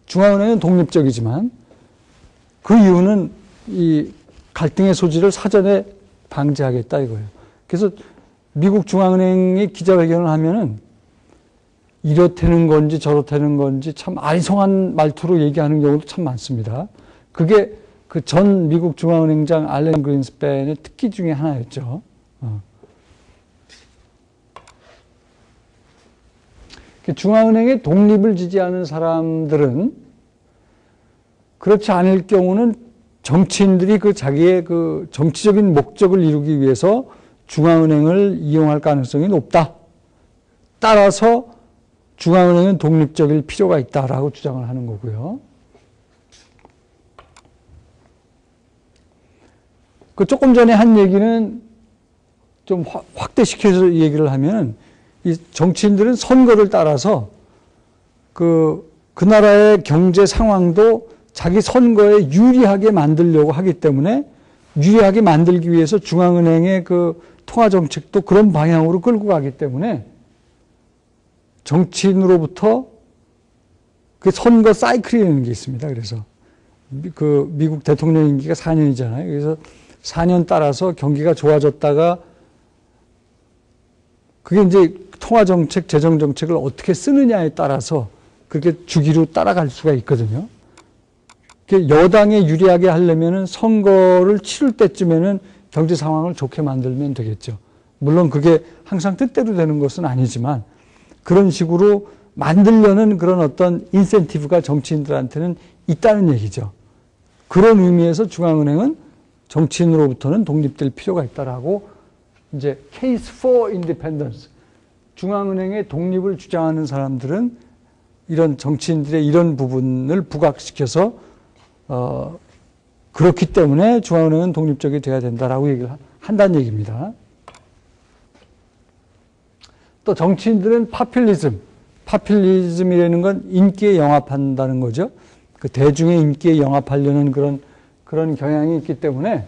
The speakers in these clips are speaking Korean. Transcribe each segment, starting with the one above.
중앙은행은 독립적이지만 그 이유는 이 갈등의 소지를 사전에 방지하겠다 이거예요. 그래서 미국 중앙은행이 기자회견을 하면은 이렇다는 건지 저렇다는 건지 참 아리송한 말투로 얘기하는 경우도 참 많습니다. 그게 그 전 미국 중앙은행장 알렌 그린스팬의 특기 중에 하나였죠. 중앙은행의 독립을 지지하는 사람들은 그렇지 않을 경우는 정치인들이 그 자기의 그 정치적인 목적을 이루기 위해서 중앙은행을 이용할 가능성이 높다. 따라서 중앙은행은 독립적일 필요가 있다라고 주장을 하는 거고요. 그 조금 전에 한 얘기는 좀 확대시켜서 얘기를 하면 이 정치인들은 선거를 따라서 그 나라의 경제 상황도 자기 선거에 유리하게 만들려고 하기 때문에 유리하게 만들기 위해서 중앙은행의 그 통화 정책도 그런 방향으로 끌고 가기 때문에 정치인으로부터 그 선거 사이클이라는 게 있습니다. 그래서 그 미국 대통령 임기가 4년이잖아요. 그래서 4년 따라서 경기가 좋아졌다가 그게 이제 통화정책, 재정정책을 어떻게 쓰느냐에 따라서 그렇게 주기로 따라갈 수가 있거든요. 여당에 유리하게 하려면은 선거를 치를 때쯤에는 경제 상황을 좋게 만들면 되겠죠. 물론 그게 항상 뜻대로 되는 것은 아니지만 그런 식으로 만들려는 그런 어떤 인센티브가 정치인들한테는 있다는 얘기죠. 그런 의미에서 중앙은행은 정치인으로부터는 독립될 필요가 있다라고 이제 case for independence. 중앙은행의 독립을 주장하는 사람들은 이런 정치인들의 이런 부분을 부각시켜서 그렇기 때문에 중앙은행은 독립적이 돼야 된다라고 얘기를 한다는 얘기입니다. 또 정치인들은 파퓰리즘이라는 건 인기에 영합한다는 거죠. 그 대중의 인기에 영합하려는 그런 경향이 있기 때문에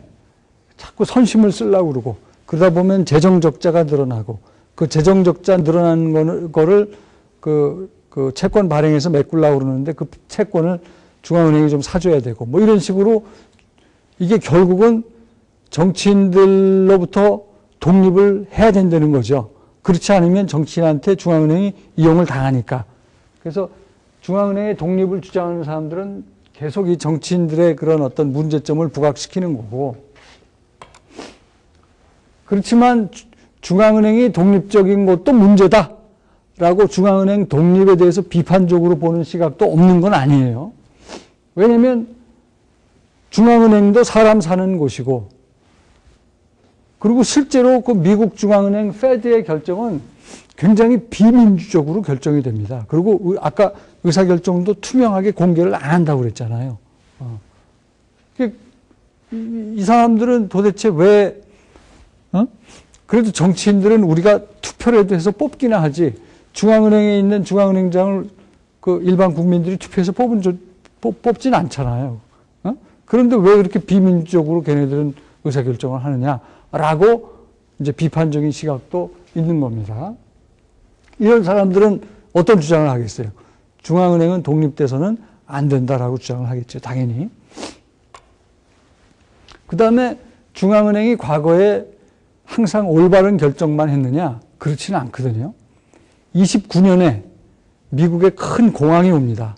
자꾸 선심을 쓰려고 그러고 그러다 보면 재정 적자가 늘어나고 그 재정 적자 늘어나는 거를 그 채권 발행해서 메꾸려고 그러는데 그 채권을 중앙은행이 좀 사줘야 되고 뭐 이런 식으로 이게 결국은 정치인들로부터 독립을 해야 된다는 거죠. 그렇지 않으면 정치인한테 중앙은행이 이용을 당하니까. 그래서 중앙은행의 독립을 주장하는 사람들은 계속 이 정치인들의 그런 어떤 문제점을 부각시키는 거고 그렇지만 중앙은행이 독립적인 것도 문제다라고 중앙은행 독립에 대해서 비판적으로 보는 시각도 없는 건 아니에요. 왜냐하면 중앙은행도 사람 사는 곳이고 그리고 실제로 그 미국 중앙은행 페드의 결정은 굉장히 비민주적으로 결정이 됩니다. 그리고 아까 의사결정도 투명하게 공개를 안 한다고 그랬잖아요. 이 사람들은 도대체 왜 그래도 정치인들은 우리가 투표라도 해서 뽑기나 하지 중앙은행에 있는 중앙은행장을 그 일반 국민들이 투표해서 뽑진 않잖아요. 그런데 왜 그렇게 비민주적으로 걔네들은 의사결정을 하느냐라고 이제 비판적인 시각도 있는 겁니다. 이런 사람들은 어떤 주장을 하겠어요? 중앙은행은 독립돼서는 안 된다라고 주장을 하겠죠. 당연히. 그 다음에 중앙은행이 과거에 항상 올바른 결정만 했느냐? 그렇지는 않거든요. 29년에 미국에 큰 공황이 옵니다.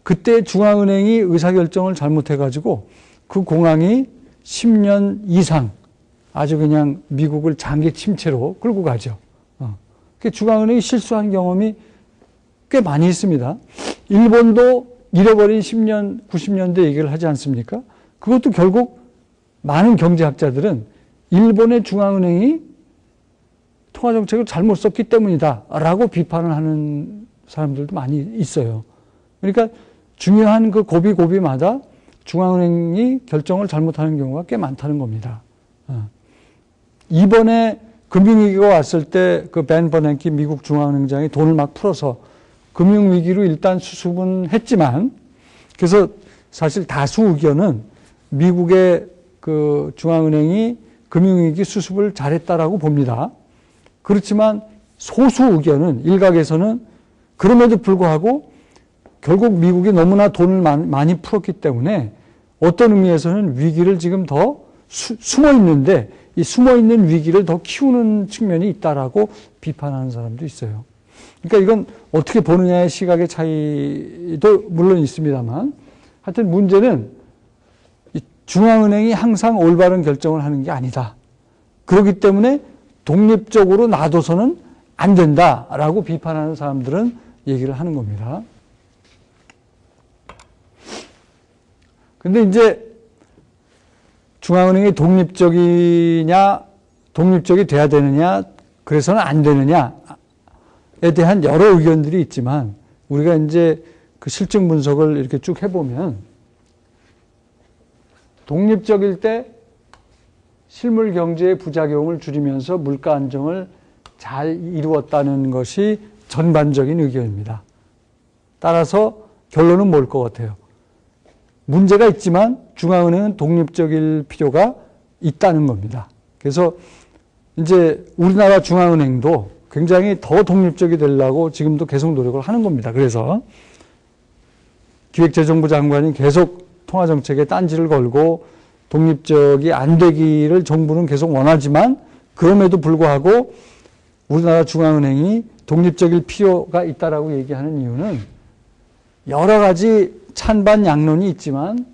그때 중앙은행이 의사결정을 잘못해가지고 그 공황이 10년 이상 아주 그냥 미국을 장기 침체로 끌고 가죠. 중앙은행이 실수한 경험이 꽤 많이 있습니다. 일본도 잃어버린 10년, 90년대 얘기를 하지 않습니까? 그것도 결국 많은 경제학자들은 일본의 중앙은행이 통화정책을 잘못 썼기 때문이다 라고 비판을 하는 사람들도 많이 있어요. 그러니까 중요한 그 고비고비마다 중앙은행이 결정을 잘못하는 경우가 꽤 많다는 겁니다. 이번에 금융위기가 왔을 때 그 벤 버냉키 미국 중앙은행장이 돈을 막 풀어서 금융위기로 일단 수습은 했지만 그래서 사실 다수 의견은 미국의 그 중앙은행이 금융위기 수습을 잘했다라고 봅니다. 그렇지만 소수 의견은 일각에서는 그럼에도 불구하고 결국 미국이 너무나 돈을 많이 풀었기 때문에 어떤 의미에서는 위기를 지금 더 숨어 있는데 이 숨어 있는 위기를 더 키우는 측면이 있다라고 비판하는 사람도 있어요. 그러니까 이건 어떻게 보느냐의 시각의 차이도 물론 있습니다만 하여튼 문제는 중앙은행이 항상 올바른 결정을 하는 게 아니다. 그렇기 때문에 독립적으로 놔둬서는 안 된다라고 비판하는 사람들은 얘기를 하는 겁니다. 근데 이제 중앙은행이 독립적이 돼야 되느냐, 그래서는 안 되느냐에 대한 여러 의견들이 있지만 우리가 이제 그 실증 분석을 이렇게 쭉 해보면 독립적일 때 실물 경제의 부작용을 줄이면서 물가 안정을 잘 이루었다는 것이 전반적인 의견입니다. 따라서 결론은 뭘 것 같아요? 문제가 있지만 중앙은행은 독립적일 필요가 있다는 겁니다. 그래서 이제 우리나라 중앙은행도 굉장히 더 독립적이 되려고 지금도 계속 노력을 하는 겁니다. 그래서 기획재정부 장관이 계속 통화정책에 딴지를 걸고 독립적이 안 되기를 정부는 계속 원하지만 그럼에도 불구하고 우리나라 중앙은행이 독립적일 필요가 있다라고 얘기하는 이유는 여러 가지 찬반 양론이 있지만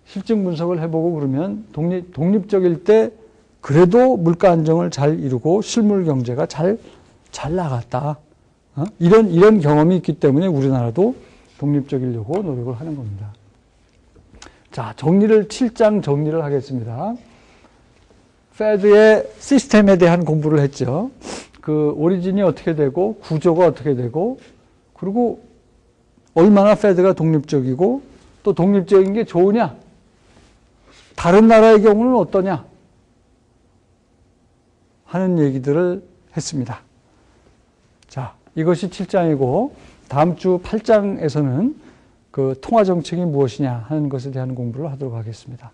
실증 분석을 해보고 그러면 독립적일 때 그래도 물가 안정을 잘 이루고 실물 경제가 잘 나갔다. 이런 경험이 있기 때문에 우리나라도 독립적이려고 노력을 하는 겁니다. 자, 7장 정리를 하겠습니다. 페드의 시스템에 대한 공부를 했죠. 그 오리진이 어떻게 되고 구조가 어떻게 되고 그리고 얼마나 페드가 독립적이고 또 독립적인 게 좋으냐? 다른 나라의 경우는 어떠냐? 하는 얘기들을 했습니다. 자, 이것이 7장이고 다음 주 8장에서는 그 통화정책이 무엇이냐 하는 것에 대한 공부를 하도록 하겠습니다.